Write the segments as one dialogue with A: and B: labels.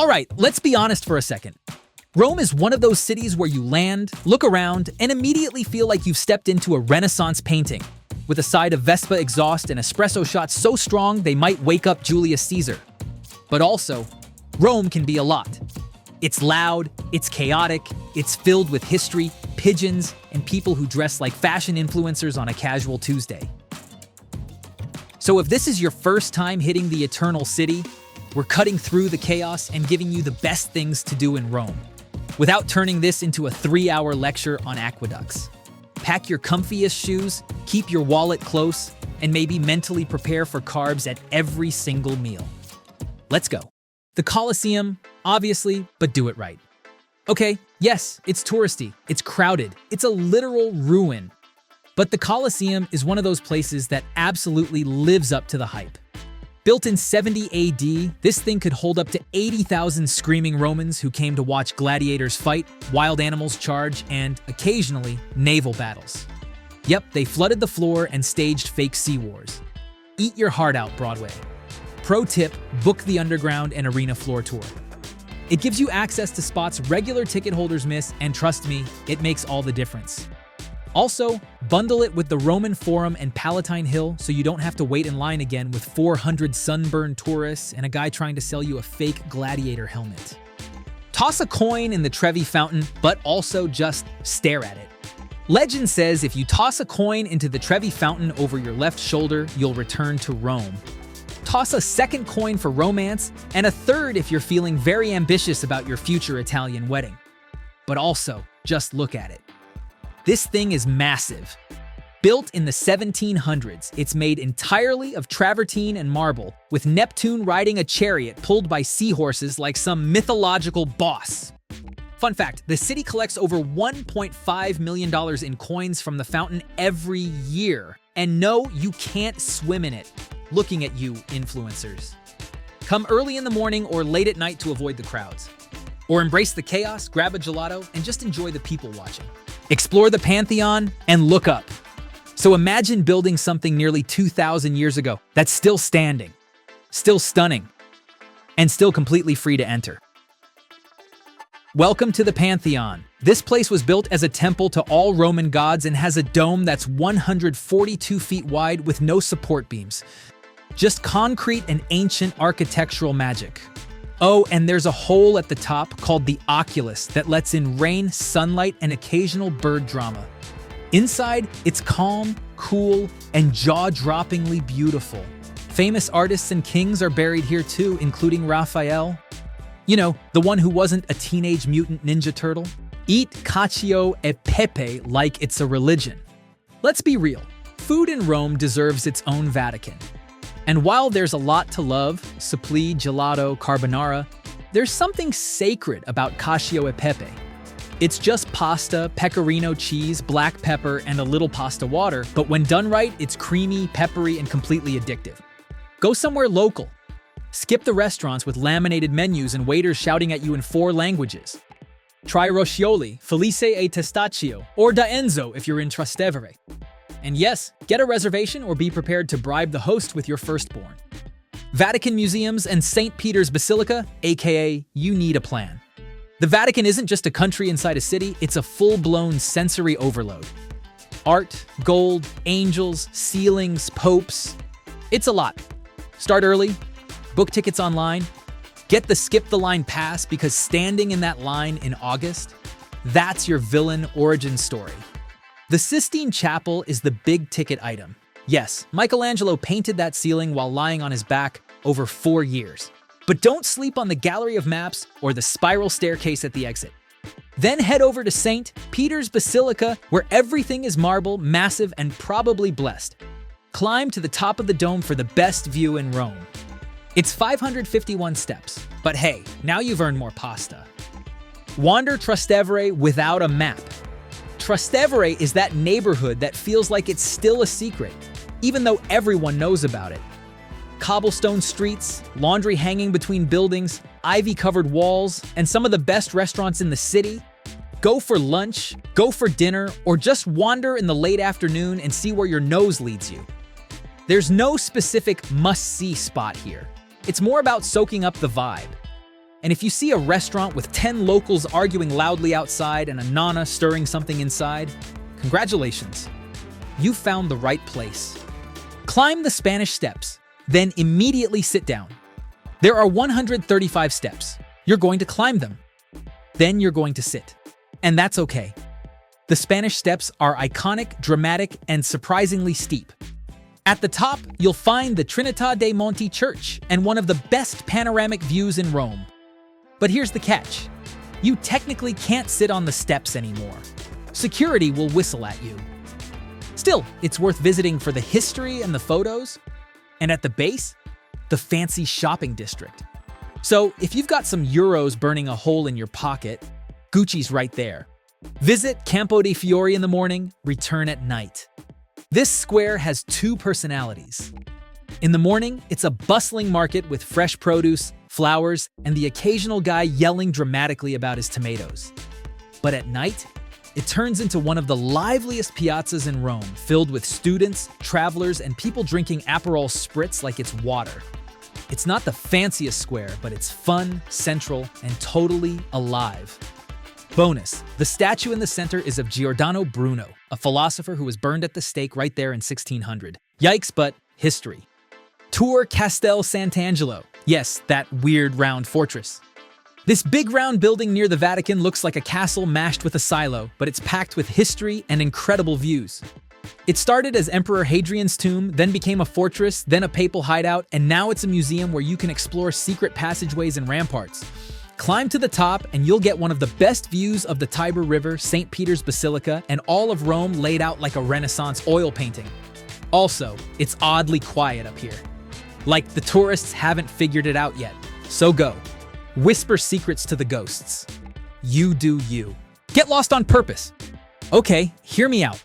A: All right, let's be honest for a second. Rome is one of those cities where you land, look around, and immediately feel like you've stepped into a Renaissance painting, with a side of Vespa exhaust and espresso shots so strong they might wake up Julius Caesar. But also, Rome can be a lot. It's loud, it's chaotic, it's filled with history, pigeons, and people who dress like fashion influencers on a casual Tuesday. So if this is your first time hitting the Eternal City, we're cutting through the chaos and giving you the best things to do in Rome, without turning this into a 3-hour lecture on aqueducts. Pack your comfiest shoes, keep your wallet close, and maybe mentally prepare for carbs at every single meal. Let's go. The Colosseum, obviously, but do it right. Okay, yes, it's touristy, it's crowded, it's a literal ruin. But the Colosseum is one of those places that absolutely lives up to the hype. Built in 70 AD, this thing could hold up to 80,000 screaming Romans who came to watch gladiators fight, wild animals charge, and, occasionally, naval battles. Yep, they flooded the floor and staged fake sea wars. Eat your heart out, Broadway. Pro tip, book the underground and arena floor tour. It gives you access to spots regular ticket holders miss, and trust me, it makes all the difference. Also, bundle it with the Roman Forum and Palatine Hill so you don't have to wait in line again with 400 sunburned tourists and a guy trying to sell you a fake gladiator helmet. Toss a coin in the Trevi fountain, but also just stare at it. Legend says if you toss a coin into the Trevi fountain over your left shoulder, you'll return to Rome. Toss a second coin for romance, and a third if you're feeling very ambitious about your future Italian wedding. But also, just look at it. This thing is massive. Built in the 1700s, it's made entirely of travertine and marble, with Neptune riding a chariot pulled by seahorses like some mythological boss. Fun fact, the city collects over $1.5 million in coins from the fountain every year. And no, you can't swim in it. Looking at you, influencers. Come early in the morning or late at night to avoid the crowds. Or embrace the chaos, grab a gelato, and just enjoy the people watching. Explore the Pantheon and look up. So imagine building something nearly 2,000 years ago that's still standing, still stunning, and still completely free to enter. Welcome to the Pantheon. This place was built as a temple to all Roman gods and has a dome that's 142 feet wide with no support beams. Just concrete and ancient architectural magic. Oh, and there's a hole at the top called the oculus that lets in rain, sunlight, and occasional bird drama. Inside, it's calm, cool, and jaw-droppingly beautiful. Famous artists and kings are buried here too, including Raphael. You know, the one who wasn't a teenage mutant ninja turtle. Eat Cacio e Pepe like it's a religion. Let's be real, food in Rome deserves its own Vatican. And while there's a lot to love, suppli, gelato, carbonara, there's something sacred about Cacio e Pepe. It's just pasta, pecorino cheese, black pepper, and a little pasta water, but when done right, it's creamy, peppery, and completely addictive. Go somewhere local. Skip the restaurants with laminated menus and waiters shouting at you in 4 languages. Try roscioli, felice e testaccio, or da Enzo if you're in Trastevere. And yes, get a reservation or be prepared to bribe the host with your firstborn. Vatican museums and St. Peter's Basilica, aka you need a plan. The Vatican isn't just a country inside a city, it's a full-blown sensory overload. Art, gold, angels, ceilings, popes. It's a lot. Start early, book tickets online, get the skip the line pass because standing in that line in August, that's your villain origin story. The Sistine Chapel is the big ticket item. Yes, Michelangelo painted that ceiling while lying on his back over 4 years. But don't sleep on the gallery of maps or the spiral staircase at the exit. Then head over to St. Peter's Basilica, where everything is marble, massive, and probably blessed. Climb to the top of the dome for the best view in Rome. It's 551 steps, but hey, now you've earned more pasta. Wander Trastevere without a map. Trastevere is that neighborhood that feels like it's still a secret, even though everyone knows about it. Cobblestone streets, laundry hanging between buildings, ivy-covered walls, and some of the best restaurants in the city. Go for lunch, go for dinner, or just wander in the late afternoon and see where your nose leads you. There's no specific must-see spot here. It's more about soaking up the vibe. And if you see a restaurant with 10 locals arguing loudly outside and a nana stirring something inside, congratulations. You found the right place. Climb the Spanish steps, then immediately sit down. There are 135 steps. You're going to climb them. Then you're going to sit. And that's okay. The Spanish steps are iconic, dramatic, and surprisingly steep. At the top, you'll find the Trinità dei Monti Church and one of the best panoramic views in Rome. But here's the catch. You technically can't sit on the steps anymore. Security will whistle at you. Still, it's worth visiting for the history and the photos. And at the base, the fancy shopping district. So if you've got some euros burning a hole in your pocket, Gucci's right there. Visit Campo di Fiori in the morning, return at night. This square has two personalities. In the morning, it's a bustling market with fresh produce, flowers, and the occasional guy yelling dramatically about his tomatoes. But at night, it turns into one of the liveliest piazzas in Rome, filled with students, travelers, and people drinking Aperol Spritz like it's water. It's not the fanciest square, but it's fun, central, and totally alive. Bonus, the statue in the center is of Giordano Bruno, a philosopher who was burned at the stake right there in 1600. Yikes, but history. Tour Castel Sant'Angelo. Yes, that weird round fortress. This big round building near the Vatican looks like a castle mashed with a silo, but it's packed with history and incredible views. It started as Emperor Hadrian's tomb, then became a fortress, then a papal hideout, and now it's a museum where you can explore secret passageways and ramparts. Climb to the top and you'll get one of the best views of the Tiber River, St. Peter's Basilica, and all of Rome laid out like a Renaissance oil painting. Also, it's oddly quiet up here. Like the tourists haven't figured it out yet. So go. Whisper secrets to the ghosts. You do you. Get lost on purpose. Okay, hear me out.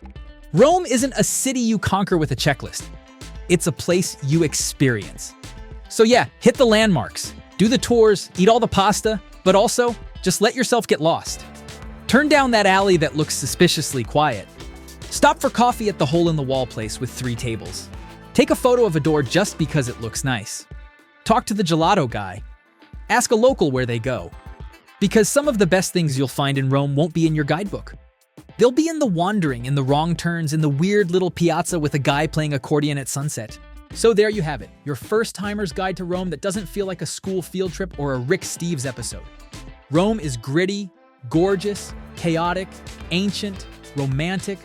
A: Rome isn't a city you conquer with a checklist. It's a place you experience. So yeah, hit the landmarks, do the tours, eat all the pasta, but also just let yourself get lost. Turn down that alley that looks suspiciously quiet. Stop for coffee at the hole-in-the-wall place with 3 tables. Take a photo of a door just because it looks nice. Talk to the gelato guy. Ask a local where they go. Because some of the best things you'll find in Rome won't be in your guidebook. They'll be in the wandering, in the wrong turns, in the weird little piazza with a guy playing accordion at sunset. So there you have it, your first-timer's guide to Rome that doesn't feel like a school field trip or a Rick Steves episode. Rome is gritty, gorgeous, chaotic, ancient, romantic,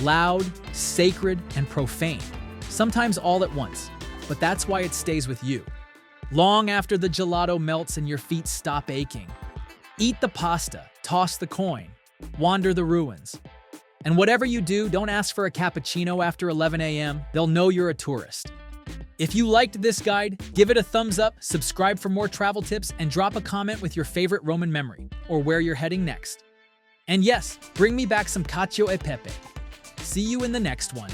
A: loud, sacred, and profane. Sometimes all at once, but that's why it stays with you. Long after the gelato melts and your feet stop aching. Eat the pasta, toss the coin, wander the ruins. And whatever you do, don't ask for a cappuccino after 11 a.m. They'll know you're a tourist. If you liked this guide, give it a thumbs up, subscribe for more travel tips, and drop a comment with your favorite Roman memory, or where you're heading next. And yes, bring me back some Cacio e Pepe. See you in the next one.